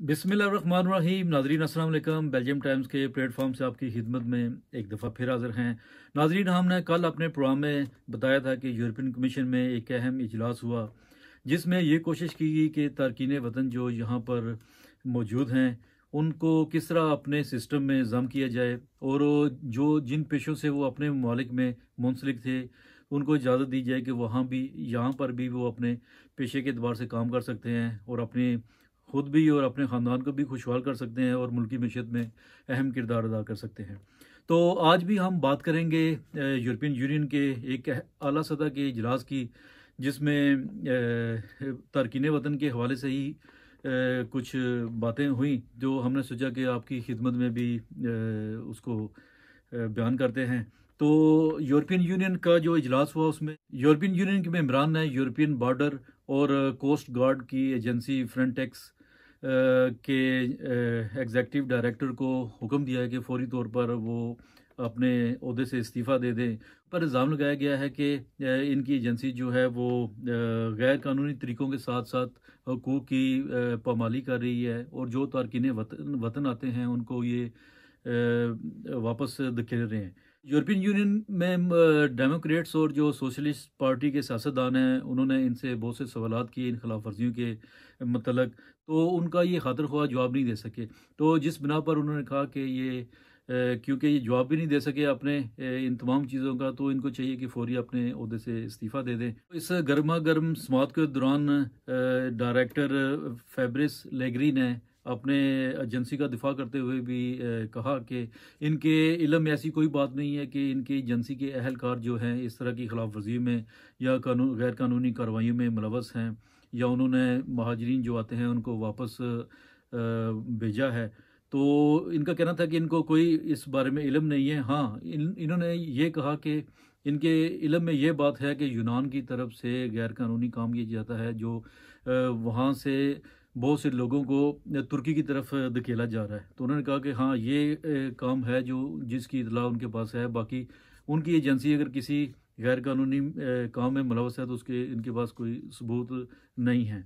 बिस्मिल्लाहिर्रहमानिर्रहीम। नाजरीन अस्सलाम वालेकुम। बेल्जियम टाइम्स के प्लेटफॉर्म से आपकी खिदमत में एक दफ़ा फिर हाज़िर हैं। नाजरीन, हमने कल अपने प्रोग्राम में बताया था कि यूरोपियन कमीशन में एक अहम इजलास हुआ जिसमें ये कोशिश की गई कि तारकीन वतन जो यहाँ पर मौजूद हैं उनको किस तरह अपने सिस्टम में ज़म किया जाए और जो जिन पेशों से वो अपने ममालिक में मुंसलिक थे उनको इजाज़त दी जाए कि वहाँ भी यहाँ पर भी वो अपने पेशे के अतबार से काम कर सकते हैं और अपनी खुद भी और अपने ख़ानदान को भी खुशहाल कर सकते हैं और मुल्की मीशत में अहम किरदार अदा कर सकते हैं। तो आज भी हम बात करेंगे यूरोपियन यूनियन के एक आला सतह के इजलास की जिसमें तारकीन वतन के हवाले से ही कुछ बातें हुई जो हमने सोचा कि आपकी खिदमत में भी उसको बयान करते हैं। तो यूरोपियन यूनियन का जो इजलास हुआ उसमें यूरोपियन यूनियन के मेंबरान ने यूरोपियन बॉर्डर और कोस्ट गार्ड की एजेंसी फ्रंटेक्स के एग्जेक्टिव डायरेक्टर को हुक्म दिया है कि फौरी तौर पर वो अपने ओहदे से इस्तीफ़ा दे दें। पर इल्ज़ाम लगाया गया है कि इनकी एजेंसी जो है वो गैर कानूनी तरीक़ों के साथ साथ हकूक़ की पामाली कर रही है और जो तारकीन वतन आते हैं उनको ये वापस धकेल रहे हैं। यूरोपियन यूनियन में डेमोक्रेट्स और जो सोशलिस्ट पार्टी के सियासतदान हैं उन्होंने इनसे बहुत से सवालात किए इन खिलाफ वर्जियों के मतलब, तो उनका ये खातिर ख्वाह जवाब नहीं दे सके। तो जिस बिना पर उन्होंने कहा कि ये क्योंकि ये जवाब भी नहीं दे सके अपने इन तमाम चीज़ों का, तो इनको चाहिए कि फौरी अपने ओहदे से इस्तीफ़ा दे दें। इस गर्मा गर्म समात के दौरान डायरेक्टर फैब्रिस लेगरी ने अपने एजेंसी का दिफा करते हुए भी कहा कि इनके इल्म में ऐसी कोई बात नहीं है कि इनकी एजेंसी के अहलकार जो हैं इस तरह की खिलाफ वर्जी में या गैर कानूनी कार्रवाइयों में मुलवस हैं या उन्होंने महाजरीन जो आते हैं उनको वापस भेजा है। तो इनका कहना था कि इनको कोई इस बारे में इल्म नहीं है। हाँ, इन्होंने ये कहा कि इनके इल्म में ये बात है कि यूनान की तरफ से गैर कानूनी काम किया जाता है जो वहाँ से बहुत से लोगों को तुर्की की तरफ धकेला जा रहा है। तो उन्होंने कहा कि हाँ, ये काम है जो जिसकी इतला उनके पास है। बाकी उनकी एजेंसी अगर किसी गैर कानूनी काम में मुलवस है तो उसके इनके पास कोई सबूत नहीं है।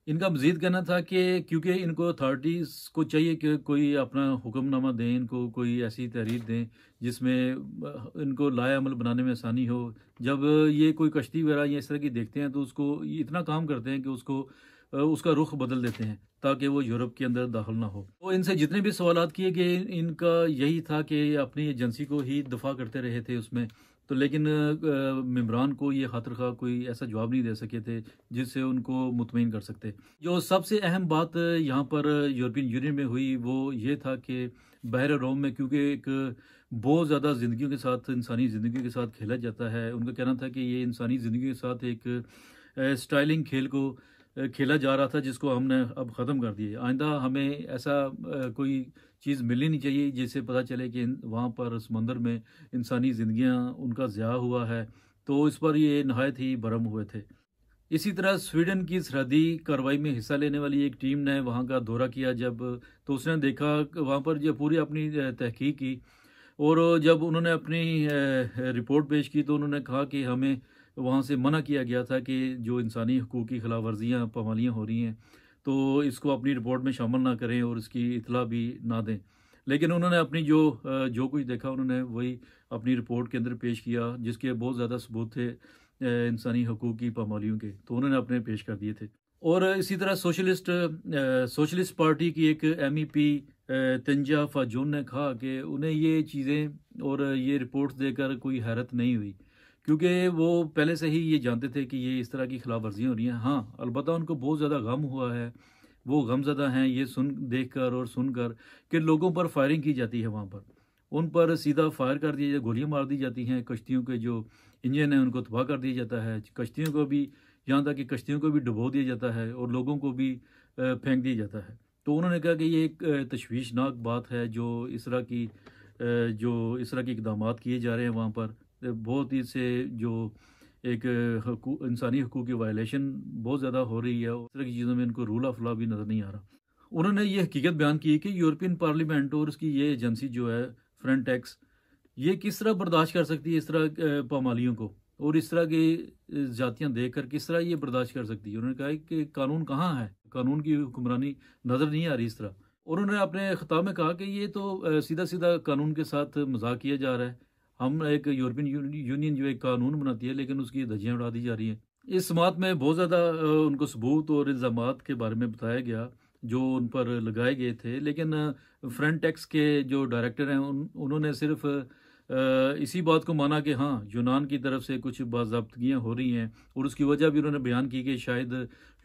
इनका मज़ीद कहना था कि क्योंकि इनको अथॉरिटीज़ को चाहिए कि कोई अपना हुक्मनामा दें, इनको कोई ऐसी तहरीर दें जिसमें इनको लाए अमल बनाने में आसानी हो। जब ये कोई कश्ती वगैरह या इस तरह की देखते हैं तो उसको ये इतना काम करते हैं कि उसको उसका रुख बदल देते हैं ताकि वो यूरोप के अंदर दाखिल ना हो। तो इनसे जितने भी सवालात किए गए इनका यही था कि अपनी एजेंसी को ही दफा करते रहे थे उसमें। तो लेकिन मेम्बरान को ये खातिर खा कोई ऐसा जवाब नहीं दे सके थे जिससे उनको मुतमईन कर सकते। जो सबसे अहम बात यहाँ पर यूरोपियन यूनियन में हुई वो ये था कि बहर रोम में क्योंकि एक बहुत ज़्यादा ज़िंदगियों के साथ इंसानी ज़िंदगी के साथ खेला जाता है, उनका कहना था कि ये इंसानी ज़िंदगी के साथ एक स्टाइलिंग खेल को खेला जा रहा था जिसको हमने अब ख़त्म कर दिया। आइंदा हमें ऐसा कोई चीज़ मिलनी नहीं चाहिए जिससे पता चले कि वहाँ पर समंदर में इंसानी ज़िंदगियाँ उनका ज़िया हुआ है। तो इस पर ये नहायत ही भरम हुए थे। इसी तरह स्वीडन की सरहदी कार्रवाई में हिस्सा लेने वाली एक टीम ने वहाँ का दौरा किया जब, तो उसने देखा वहाँ पर जो पूरी अपनी तहकीक की और जब उन्होंने अपनी रिपोर्ट पेश की तो उन्होंने कहा कि हमें वहाँ से मना किया गया था कि जो इंसानी हकूक़ की खिलाफ वर्जियाँ पामालियाँ हो रही हैं तो इसको अपनी रिपोर्ट में शामिल ना करें और इसकी इतला भी ना दें। लेकिन उन्होंने अपनी जो कुछ देखा उन्होंने वही अपनी रिपोर्ट के अंदर पेश किया जिसके बहुत ज़्यादा सबूत थे इंसानी हकूक़ की पामालियों के, तो उन्होंने अपने पेश कर दिए थे। और इसी तरह सोशलिस्ट पार्टी की एक MEP तंजा फाजून ने कहा कि उन्हें ये चीज़ें और ये रिपोर्ट्स देकर कोई हैरत नहीं हुई क्योंकि वो पहले से ही ये जानते थे कि ये इस तरह की खिलाफ वर्जियाँ हो रही हैं। हाँ, अलबत्ता उनको बहुत ज़्यादा गम हुआ है, वो गमज़दा हैं ये देखकर और सुनकर कि लोगों पर फायरिंग की जाती है वहाँ पर। उन पर सीधा फायर कर दिया गोलियाँ मार दी जाती हैं, कश्तियों के जो इंजन है उनको तबाह कर दिया जाता है, कश्तियों को भी यहाँ तक कि कश्तियों को भी डुबो दिया जाता है और लोगों को भी फेंक दिया जाता है। तो उन्होंने कहा कि ये एक तशवीशनाक बात है जो इस तरह के इक़दामात किए जा रहे हैं वहाँ पर। बहुत ही से जो एक इंसानी हकूक़ की वायलेशन बहुत ज़्यादा हो रही है, उस तरह की चीज़ों में इनको रूल ऑफ लॉ भी नज़र नहीं आ रहा। उन्होंने ये हकीकत बयान की कि यूरोपियन पार्लियामेंट और उसकी ये एजेंसी जो है फ्रंटेक्स, ये किस तरह बर्दाश्त कर सकती है इस तरह पामालियों को। और इस तरह की जातियाँ देखकर किस तरह ये बर्दाश्त कर सकती है। उन्होंने कहा कि कानून कहाँ है, कानून की हुक्मरानी नज़र नहीं आ रही इस तरह। और उन्होंने अपने खिताब में कहा कि ये तो सीधा-सीधा कानून के साथ मज़ाक किया जा रहा है। हम एक यूरोपियन यूनियन जो एक कानून बनाती है, लेकिन उसकी धज्जियाँ उड़ा दी जा रही हैं। इस समात में बहुत ज़्यादा उनको सबूत और इल्ज़ामात के बारे में बताया गया, जो उन पर लगाए गए थे। लेकिन फ्रंटेक्स के जो डायरेक्टर हैं, उन्होंने सिर्फ़ इसी बात को माना कि हाँ, यूनान की तरफ से कुछ बाज़ाब्तगियाँ हो रही हैं, और उसकी वजह भी उन्होंने बयान की कि शायद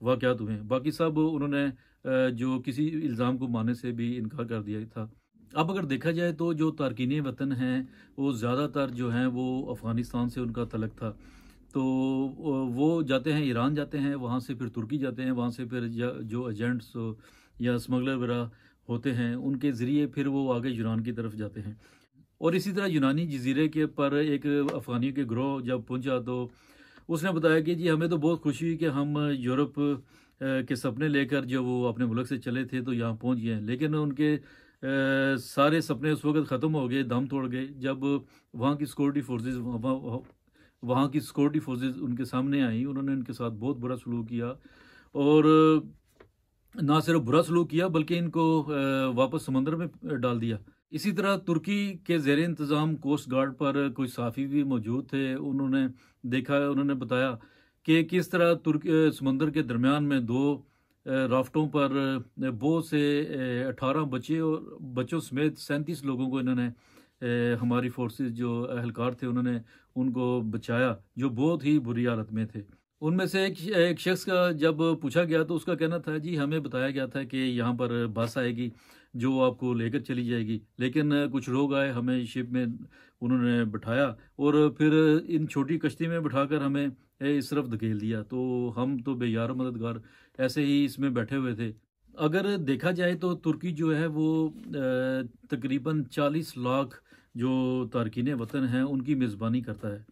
वाक़यात हुए हैं। बाकी सब उन्होंने जो किसी इल्ज़ाम को मानने से भी इनकार कर दिया था। अब अगर देखा जाए तो जो तारकीन वतन हैं, वो ज़्यादातर जो हैं वो अफ़गानिस्तान से उनका तल्लुक़ था। तो वो जाते हैं, ईरान जाते हैं, वहाँ से फिर तुर्की जाते हैं, वहाँ से फिर जो एजेंट्स या स्मगलर वगैरह होते हैं, उनके ज़रिए फिर वो आगे यूनान की तरफ जाते हैं। और इसी तरह यूनानी जज़ीरे के पर एक अफ़गानियों के गिरोह जब पहुंचा, तो उसने बताया कि जी हमें तो बहुत खुशी हुई कि हम यूरोप के सपने लेकर जो वो अपने मुल्क से चले थे तो यहाँ पहुंच गए हैं। लेकिन उनके सारे सपने उस वक़्त ख़त्म हो गए, दम तोड़ गए, जब वहाँ की सिक्योरिटी फ़ोर्सेस वहाँ की सिक्योरिटी फ़ोर्सेस उनके सामने आई। उन्होंने उनके साथ बहुत बुरा सलूक किया, और ना सिर्फ बुरा सलूक किया बल्कि इनको वापस समंदर में डाल दिया। इसी तरह तुर्की के ज़ेर इंतज़ाम कोस्ट गार्ड पर कुछ सहाफ़ी भी मौजूद थे। उन्होंने बताया कि किस तरह समंदर के दरमियान में 2 राफ्टों पर बहुत से 18 बच्चे और बच्चों समेत 37 लोगों को इन्होंने हमारी फ़ोर्सेस जो अहलकार थे उन्होंने उनको बचाया, जो बहुत ही बुरी हालत में थे। उनमें से एक शख्स का जब पूछा गया तो उसका कहना था, जी हमें बताया गया था कि यहाँ पर बस आएगी जो आपको लेकर चली जाएगी, लेकिन कुछ लोग आए, हमें शिप में उन्होंने बिठाया और फिर इन छोटी कश्ती में बिठाकर हमें इस तरफ धकेल दिया। तो हम तो बेयार मददगार ऐसे ही इसमें बैठे हुए थे। अगर देखा जाए तो तुर्की जो है वो तकरीबन 40 लाख जो तारकीन वतन हैं उनकी मेज़बानी करता है।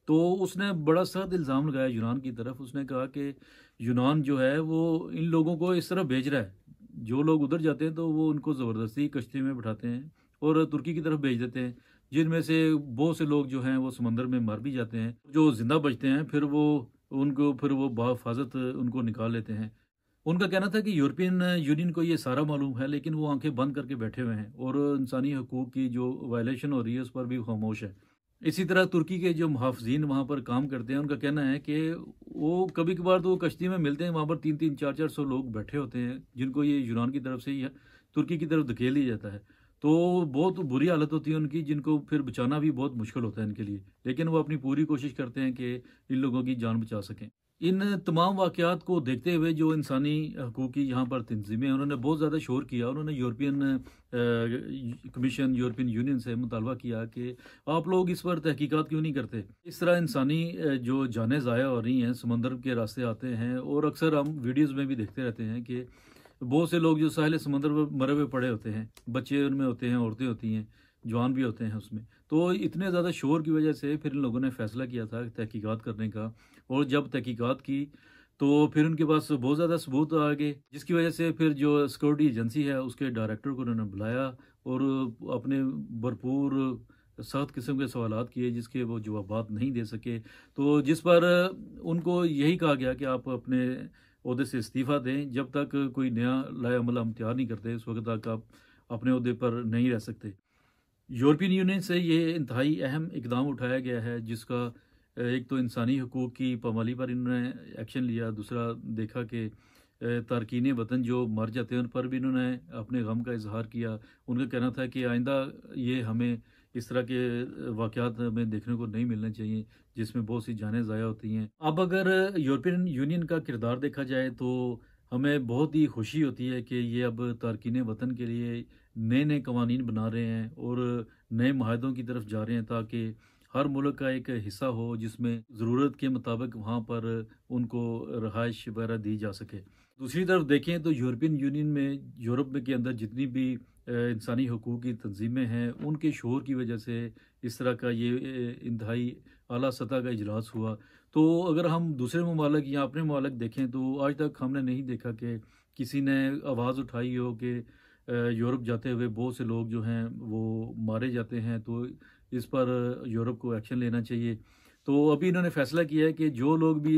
तो उसने बड़ा सख्त इल्ज़ाम लगाया यूनान की तरफ। उसने कहा कि यूनान जो है वो इन लोगों को इस तरफ भेज रहा है। जो लोग उधर जाते हैं तो वो उनको ज़बरदस्ती कश्ती में बिठाते हैं और तुर्की की तरफ भेज देते हैं, जिनमें से बहुत से लोग जो हैं वो समंदर में मर भी जाते हैं। जो ज़िंदा बचते हैं फिर वो बहिफ़ाज़त उनको निकाल लेते हैं। उनका कहना था कि यूरोपियन यूनियन को ये सारा मालूम है, लेकिन वो आंखें बंद करके बैठे हुए हैं और इंसानी हकूक़ की जो वायलेशन हो रही है उस पर भी खामोश है। इसी तरह तुर्की के जो मुहाफ़िज़ीन वहाँ पर काम करते हैं, उनका कहना है कि वो कभी-कभार तो वो कश्ती में मिलते हैं, वहाँ पर 3-3 4-400 लोग बैठे होते हैं, जिनको ये यूनान की तरफ से ही तुर्की की तरफ धकेल दिया जाता है। तो बहुत बुरी हालत होती है उनकी, जिनको फिर बचाना भी बहुत मुश्किल होता है इनके लिए। लेकिन वो अपनी पूरी कोशिश करते हैं कि इन लोगों की जान बचा सकें। इन तमाम वाक़यात को देखते हुए जो इंसानी हकूक़ की यहाँ पर तंज़ीमें हैं, उन्होंने बहुत ज़्यादा शोर किया। उन्होंने यूरोपियन कमीशन, यूरोपियन यूनियन से मुतालबा किया कि आप लोग इस पर तहकीकात क्यों नहीं करते? इस तरह इंसानी जो जानें ज़ाया हो रही हैं, समंदर के रास्ते आते हैं, और अक्सर हम वीडियोज़ में भी देखते रहते हैं कि बहुत से लोग जो साहिल समंदर पर मरे हुए पड़े होते हैं, बच्चे उनमें होते हैं, औरतें होती हैं, जवान भी होते हैं उसमें। तो इतने ज़्यादा शोर की वजह से फिर इन लोगों ने फ़ैसला किया था तहकीकात करने का, और जब तहकीकात की तो फिर उनके पास बहुत ज़्यादा सबूत आ गए, जिसकी वजह से फिर जो सिक्योरिटी एजेंसी है उसके डायरेक्टर को उन्होंने बुलाया और अपने भरपूर सख्त किस्म के सवालात किए, जिसके वो जवाबात नहीं दे सके। तो जिस पर उनको यही कहा गया कि आप अपने ओहदे से इस्तीफ़ा दें, जब तक कोई नया लाएअमल हम तैयार नहीं करते उस वक़्त तक आप अपने ओहदे पर नहीं रह सकते। यूरोपियन यूनियन से ये इंतहाई अहम इकदाम उठाया गया है, जिसका एक तो इंसानी हकूक़ की पामाली पर इन्होंने एक्शन लिया, दूसरा देखा कि तारकीन वतन जो मर जाते हैं उन पर भी इन्होंने अपने गम का इज़हार किया। उनका कहना था कि आइंदा ये हमें इस तरह के वाक़यात हमें देखने को नहीं मिलने चाहिए, जिसमें बहुत सी जानें ज़ाया होती हैं। अब अगर यूरोपियन यूनियन का किरदार देखा जाए तो हमें बहुत ही खुशी होती है कि ये अब तारकीन वतन के लिए नए-नए कवानीन बना रहे हैं और नए माहदों की तरफ जा रहे हैं, ताकि हर मुल्क का एक हिस्सा हो जिसमें ज़रूरत के मुताबिक वहाँ पर उनको रहाइश वगैरह दी जा सके। दूसरी तरफ देखें तो यूरोपियन यूनियन में, यूरोप में के अंदर जितनी भी इंसानी हकूक़ की तंजीमें हैं, उनके शोर की वजह से इस तरह का ये इंतहाई आला सतह का इजलास हुआ। तो अगर हम दूसरे ममालिक या अपने ममालिक देखें तो आज तक हमने नहीं देखा कि किसी ने आवाज़ उठाई हो कि यूरोप जाते हुए बहुत से लोग जो हैं वो मारे जाते हैं, तो इस पर यूरोप को एक्शन लेना चाहिए। तो अभी इन्होंने फैसला किया है कि जो लोग भी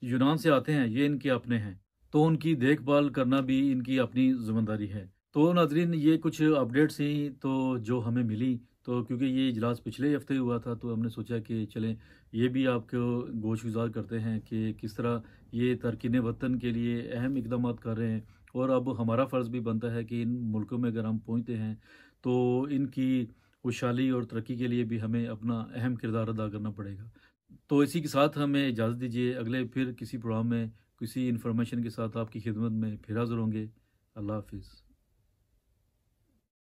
यूनान से आते हैं ये इनके अपने हैं, तो उनकी देखभाल करना भी इनकी अपनी ज़िम्मेदारी है। तो नाज़रीन, ये कुछ अपडेट्स थी तो जो हमें मिली, तो क्योंकि ये इजलास पिछले हफ्ते हुआ था तो हमने सोचा कि चलें ये भी आपको गोशगुजार करते हैं कि किस तरह ये तारकीन वतन के लिए अहम इकदाम कर रहे हैं। और अब हमारा फ़र्ज़ भी बनता है कि इन मुल्कों में अगर हम पहुँचते हैं तो इनकी खुशहाली और तरक्की के लिए भी हमें अपना अहम किरदार अदा करना पड़ेगा। तो इसी के साथ हमें इजाज़त दीजिए, अगले फिर किसी प्रोग्राम में किसी इन्फॉर्मेशन के साथ आपकी खिदमत में फिर हाज़िर होंगे। अल्लाह हाफ़िज़।